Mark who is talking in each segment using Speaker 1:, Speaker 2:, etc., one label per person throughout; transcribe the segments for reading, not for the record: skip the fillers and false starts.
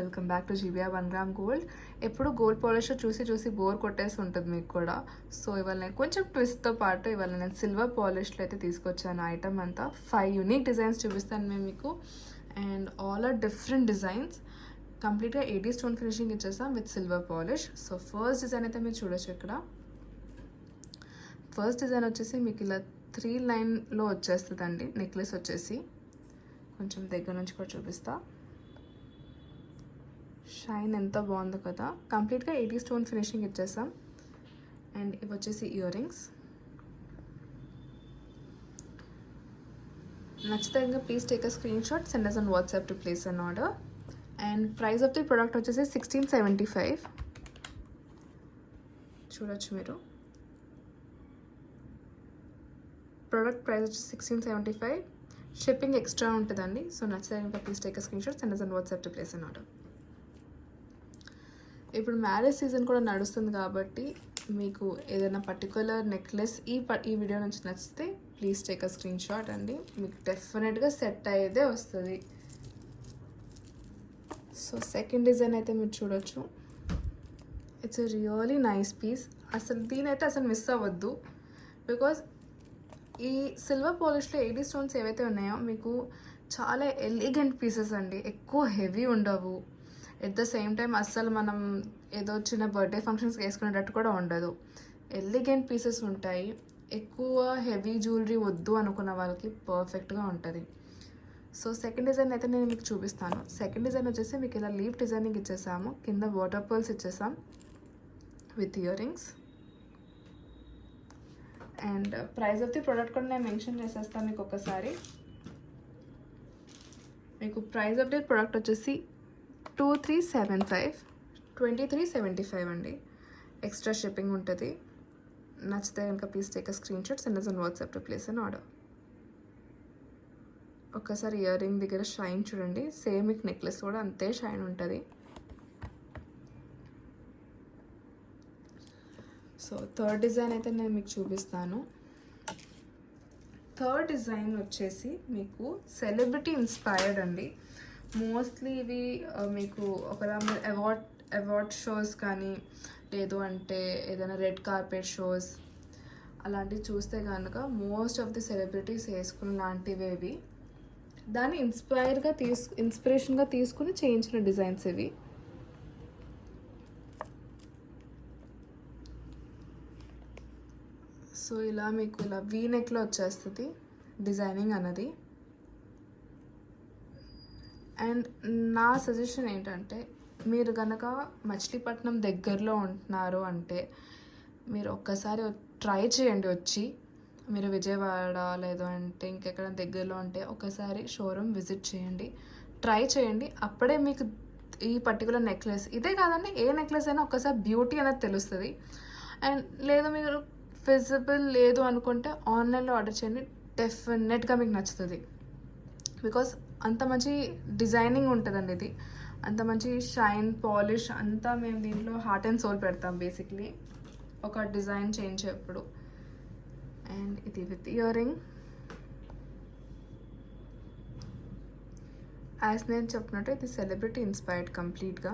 Speaker 1: Welcome back to GBR 1 gram gold. ఎప్పుడు gold polish చూసి bore కొట్టేసి ఉంటుంది మీకు కూడా. సో ఇవాళ నేను కొంచెం ట్విస్ట్తో పాటు ఇవాళ నేను సిల్వర్ పాలిష్లో అయితే తీసుకొచ్చాను ఐటమ్ అంతా. 5 యూనిక్ డిజైన్స్ చూపిస్తాను మేము మీకు, and all are different designs. కంప్లీట్గా 80 స్టోన్ ఫినిషింగ్ ఇచ్చేస్తాం with silver polish. So first design అయితే మీరు చూడొచ్చు ఇక్కడ. ఫస్ట్ డిజైన్ వచ్చేసి మీకు ఇలా 3 లైన్లో వచ్చేస్తుందండి. నెక్లెస్ వచ్చేసి కొంచెం దగ్గర నుంచి కూడా చూపిస్తా. షైన్ ఎంత బాగుందో కదా. కంప్లీట్గా 80 స్టోన్ ఫినిషింగ్ ఇచ్చేసాం. అండ్ ఇవి వచ్చేసి ఇయర్ రింగ్స్. నచ్చితే ఇంకా please take a screen shot, send us on WhatsApp to place an order. And price of the product వచ్చేసి 1675. చూడొచ్చు మీరు. ప్రోడక్ట్ ప్రైస్ వచ్చి 1675. షిప్పింగ్ ఎక్స్ట్రా ఉంటుందండి. సో నచ్చితే ఇంకా please take a screen shot, send us on WhatsApp to place an order. ఇప్పుడు marriage season కూడా నడుస్తుంది కాబట్టి మీకు ఏదైనా పర్టికులర్ నెక్లెస్ ఈ వీడియో నుంచి నచ్చితే please take a screen shot అండి. మీకు డెఫినెట్గా సెట్ అయ్యేదే వస్తుంది. సో సెకండ్ డిజైన్ అయితే మీరు చూడొచ్చు. It's a really nice piece. అసలు దీనైతే అసలు మిస్ అవ్వద్దు. బికాజ్ ఈ సిల్వర్ పాలిష్లో 80 స్టోన్స్ ఏవైతే ఉన్నాయో మీకు చాలా ఎలిగెంట్ పీసెస్ అండి. ఎక్కువ హెవీ ఉండవు. ఎట్ ద సేమ్ టైం అస్సలు మనం ఏదో చిన్న బర్త్డే ఫంక్షన్స్కి వేసుకునేటట్టు కూడా ఉండదు. ఎలిగెంట్ పీసెస్ ఉంటాయి. ఎక్కువ హెవీ జ్యువెలరీ వద్దు అనుకున్న వాళ్ళకి పర్ఫెక్ట్గా ఉంటుంది. సో సెకండ్ డిజైన్ అయితే నేను మీకు చూపిస్తాను. సెకండ్ డిజైన్ వచ్చేసి మీకు ఇలా లీఫ్ డిజైనింగ్ ఇచ్చేసాము. కింద వాటర్ పర్ల్స్ ఇచ్చేసాం with ear rings. And price of the product కూడా నేను మెన్షన్ చేసేస్తాను మీకు ఒకసారి. మీకు ప్రైస్ ఆఫ్ ది ప్రోడక్ట్ వచ్చేసి 2375, 2375 అండి. ఎక్స్ట్రా షిప్పింగ్ ఉంటుంది. నచ్చితే కనుక please take a screen shot, send us on WhatsApp to place an order. ఒక్కసారి ఇయర్ రింగ్ దగ్గర షైన్ చూడండి. సేమ్ మీకు నెక్లెస్ కూడా అంతే షైన్ ఉంటుంది. సో థర్డ్ డిజైన్ అయితే నేను మీకు చూపిస్తాను. థర్డ్ డిజైన్ వచ్చేసి మీకు సెలబ్రిటీ ఇన్స్పైర్డ్ అండి. మోస్ట్లీ ఇవి మీకు ఒకలా అవార్డ్ షోస్ కానీ లేదు అంటే ఏదైనా రెడ్ కార్పెట్ షోస్ అలాంటివి చూస్తే కనుక మోస్ట్ ఆఫ్ ది సెలబ్రిటీస్ వేసుకున్న లాంటివి ఇవి. దాన్ని ఇన్స్పిరేషన్గా తీసుకుని చేయించిన డిజైన్స్ ఇవి. సో ఇలా మీకు ఇలా వీ నెక్లో వచ్చేస్తుంది డిజైనింగ్ అన్నది. అండ్ నా సజెషన్ ఏంటంటే మీరు కనుక మచిలీపట్నం దగ్గరలో ఉంటున్నారు అంటే మీరు ఒక్కసారి ట్రై చేయండి. వచ్చి మీరు విజయవాడ లేదు అంటే ఇంకెక్కడ దగ్గరలో ఉంటే ఒకసారి షోరూమ్ విజిట్ చేయండి, ట్రై చేయండి. అప్పుడే మీకు ఈ పర్టికులర్ నెక్లెస్ ఇదే కాదండి, ఏ నెక్లెస్ అయినా ఒక్కసారి బ్యూటీ అనేది తెలుస్తుంది. అండ్ లేదు మీరు ఫిజిబుల్ లేదు అనుకుంటే ఆన్లైన్లో ఆర్డర్ చేయండి. డెఫినెట్గా మీకు నచ్చుతుంది. బికాస్ అంత మంచి డిజైనింగ్ ఉంటుందండి. ఇది అంత మంచి షైన్ పాలిష్ అంతా మేము దీంట్లో హార్ట్ అండ్ సోల్ పెడతాం బేసిక్లీ ఒక డిజైన్ చేయించేప్పుడు. అండ్ ఇది విత్ ఇయర్ రింగ్. యాజ్ నేను చెప్పినట్టు ఇది సెలబ్రిటీ ఇన్స్పైర్డ్ కంప్లీట్గా.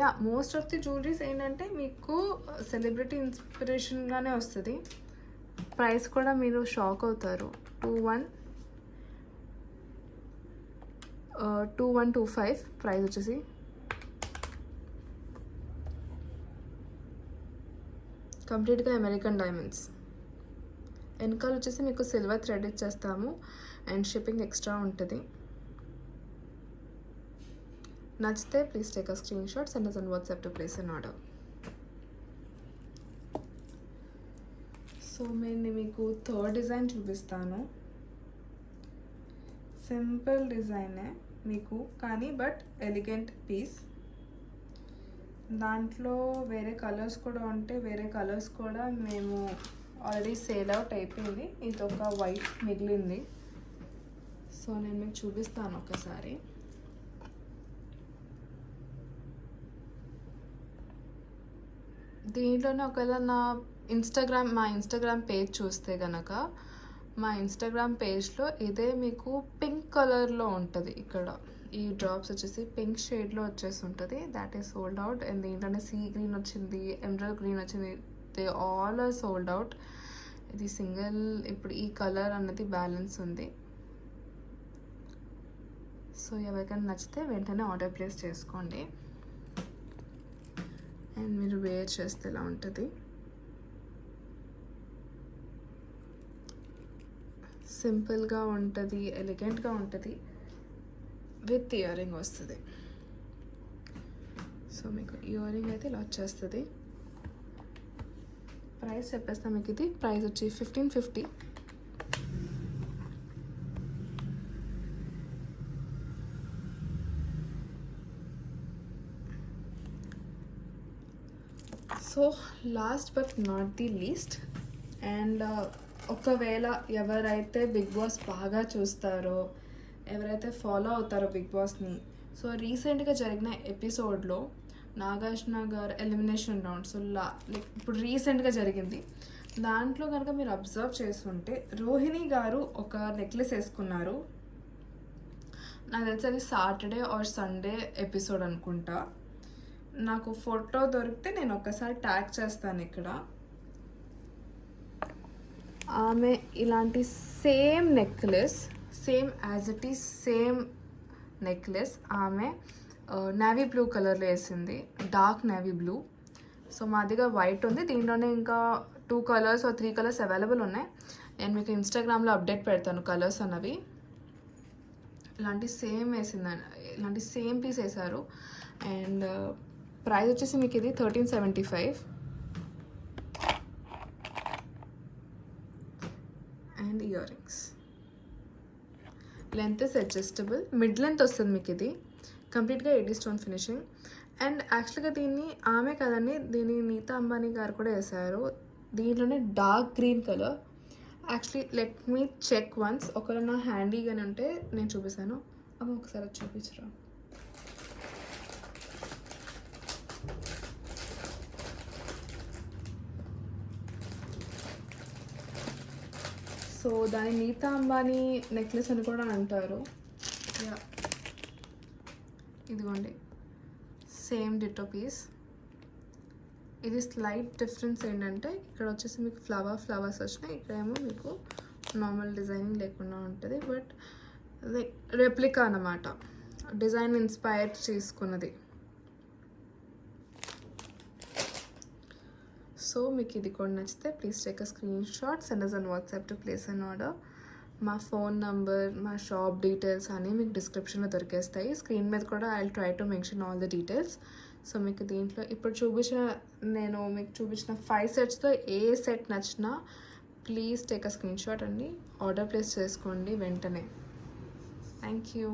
Speaker 1: Yeah most of the jewelleries ఏంటంటే మీకు సెలబ్రిటీ ఇన్స్పిరేషన్గానే వస్తుంది. ప్రైస్ కూడా మీరు షాక్ అవుతారు. 2125 ప్రైస్ వచ్చేసి. కంప్లీట్గా అమెరికన్ డైమండ్స్. వెనకాల వచ్చేసి మీకు సిల్వర్ థ్రెడ్ ఇచ్చేస్తాము అండ్ షిప్పింగ్ ఎక్స్ట్రా ఉంటుంది. నచ్చితే please take a screen shot, send us on WhatsApp to place an order. So నేను మీకు థర్డ్ డిజైన్ చూపిస్తాను. సింపుల్ డిజైనే మీకు కానీ బట్ ఎలిగెంట్ పీస్. దాంట్లో వేరే కలర్స్ కూడా ఉంటే వేరే కలర్స్ కూడా మేము ఆల్రెడీ సేల్ అవుట్ అయిపోయింది. ఇది ఒక వైట్ మిగిలింది. సో నేను మీకు చూపిస్తాను ఒకసారి. దీంట్లోనే ఒకవేళ మా ఇన్స్టాగ్రామ్ పేజ్ చూస్తే కనుక మా ఇన్స్టాగ్రామ్ పేజ్లో ఇదే మీకు పింక్ కలర్లో ఉంటుంది. ఇక్కడ ఈ డ్రాప్స్ వచ్చేసి పింక్ షేడ్లో వచ్చేసి ఉంటుంది. That is sold out. And దీంట్లోనే సీ గ్రీన్ వచ్చింది, ఎమరల్డ్ గ్రీన్ వచ్చింది. They all are sold out. ఇది సింగిల్ ఇప్పుడు ఈ కలర్ అన్నది బ్యాలెన్స్ ఉంది. సో ఎవరికైనా నచ్చితే వెంటనే ఆర్డర్ ప్లేస్ చేసుకోండి. అండ్ మీరు వేర్ చేస్తే ఇలా ఉంటుంది. సింపుల్గా ఉంటుంది, ఎలిగెంట్గా ఉంటుంది, విత్ ఇయర్ రింగ్ వస్తుంది. సో మీకు ఇయర్ రింగ్ అయితే ఇలా వచ్చేస్తుంది. ప్రైస్ చెప్పేస్తాను మీకు. ఇది ప్రైస్ వచ్చి 1550. So last but not the least, and ఒకవేళ ఎవరైతే బిగ్ బాస్ బాగా చూస్తారో, ఎవరైతే ఫాలో అవుతారో బిగ్ బాస్ని, సో రీసెంట్గా జరిగిన ఎపిసోడ్లో నాగార్జున గారు ఎలిమినేషన్ రౌండ్, సో లైక్ ఇప్పుడు రీసెంట్గా జరిగింది, దాంట్లో కనుక మీరు అబ్జర్వ్ చేస్తుంటే రోహిణి గారు ఒక నెక్లెస్ వేసుకున్నారు. నాకు తెలిసి అది సాటర్డే ఆర్ సండే ఎపిసోడ్ అనుకుంటా. నాకు ఫోటో దొరికితే నేను ఒక్కసారి ట్యాగ్ చేస్తాను ఇక్కడ. ఆమె ఇలాంటి same necklace, same as it is same necklace ఆమె నేవీ బ్లూ కలర్లో వేసింది, డార్క్ నేవీ బ్లూ. సో మా దగ్గర వైట్ ఉంది, దీంట్లోనే ఇంకా 2 కలర్స్ ఆర్ 3 కలర్స్ అవైలబుల్ ఉన్నాయి. నేను మీకు ఇన్స్టాగ్రామ్లో అప్డేట్ పెడతాను కలర్స్ అన్నవి. ఇలాంటి సేమ్ వేసిందని, ఇలాంటి సేమ్ పీస్ వేసారు. అండ్ ప్రైస్ వచ్చేసి మీకు ఇది 1375. And ear rings length is adjustable, mid length వస్తుంది మీకు. ఇది కంప్లీట్గా 80 స్టోన్ ఫినిషింగ్. అండ్ యాక్చువల్గా దీన్ని ఆమె కదండి, దీన్ని నీతా అంబానీ గారు కూడా వేసారు. దీంట్లోనే dark green colour. Actually let me check once. ఒకవేళ నా హ్యాండీగానే ఉంటే నేను చూపిస్తాను. అమ్మ ఒకసారి చూపించరా. సో దాని నీతా అంబానీ నెక్లెస్ అని కూడా అంటారు. ఇదిగోండి సేమ్ డిటో పీస్. ఇది స్లైట్ డిఫరెన్స్ ఏంటంటే ఇక్కడ వచ్చేసి మీకు ఫ్లవర్స్ వచ్చినాయి, ఇక్కడేమో మీకు నార్మల్ డిజైనింగ్ లేకుండా ఉంటుంది. బట్ లైక్ రెప్లికా అన్నమాట, డిజైన్ ఇన్స్పైర్ చేసుకున్నది. సో మీకు ఇది కూడా నచ్చితే please take a screen shot, send us on WhatsApp to place an order. మా ఫోన్ నంబర్, మా షాప్ డీటెయిల్స్ అన్నీ మీకు డిస్క్రిప్షన్లో దొరికేస్తాయి. స్క్రీన్ మీద కూడా I will try to mention all the details. So మీకు దీంట్లో ఇప్పుడు నేను మీకు చూపించిన 5 సెట్స్తో ఏ సెట్ నచ్చినా please take a screen shot అండి, ఆర్డర్ ప్లేస్ చేసుకోండి వెంటనే. Thank you.